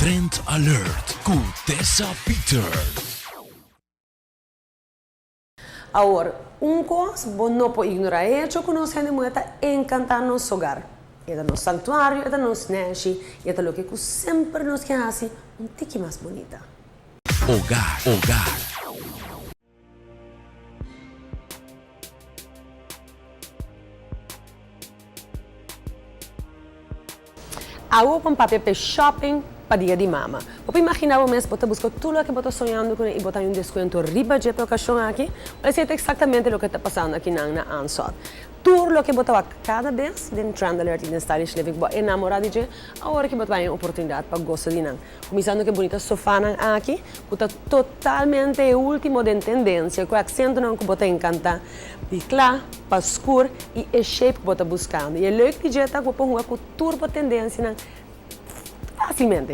Trend Alert com Tessa Peters. Agora, coisa que não pode ignorar é que nós temos que encantar nosso hogar. É nosso santuário, é nosso neste, é o que sempre nos quer fazer tique mais bonita. Hogar. Agora, com papel para shopping, para dia de mama. Você imagina o mês, você busca tudo o que você está sonhando com e botar um desconto riba de para o cachorro aqui. Mas é exatamente o que está passando aqui na Ansot. Tudo o que você vai cada vez, dentro do Trend Alert e no Stylish Living, você enamorado de agora que você vai ter uma oportunidade para gostar de não. Começando que bonita sofá aqui, você está totalmente o último de tendência, com o acento que você encanta. De claro, para escuro e o shape que você está buscando. E é leuk que você está com turbo tendência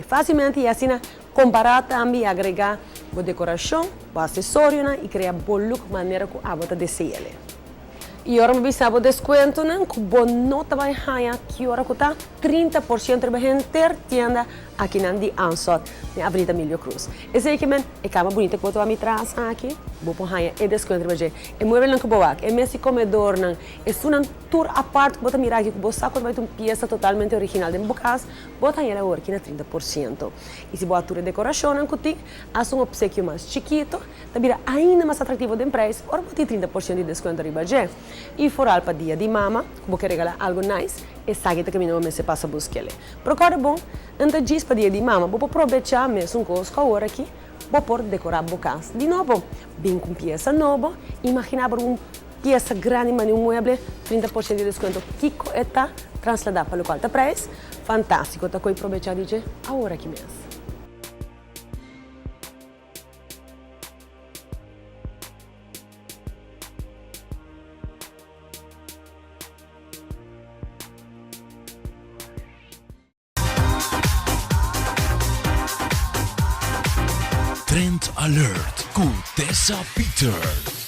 facilmente e assim comparar também agregar a decoração, o acessório e criar um look maneira que a você deseja. E agora me sabe o desconto, que você não vai ganhar, que agora está 30% de tienda aqui na Ansot, na Avenida Milho Cruz. Esse aqui é cama bonita que você vai me trazer aqui, vou ganhar e desconto para você. É móvel que boa, é mesa comedor, é uma tour à parte que você mirar aqui, que você sabe que vai ter uma peça totalmente original de casa, você ganhar agora aqui na 30%. E se você tour de decoração, que faz um obsequio mais chiquito, também ainda mais atrativo de preço, agora você tem 30% de desconto para você. E foral para dia de mama, que você regalar algo nice, e sabe que caminho você passa a buscar. Procura bom, antes disso para dia de mama, vou aproveitar mesmo com os agora aqui, vou por decorar a casa. De novo, bem com peça nova, imagina uma peça grande, mas um mueble, 30% de desconto, que está trasladado para o qual está preço, fantástico, está com aproveitar de agora aqui mesmo. Trend Alert com Tessa Peters.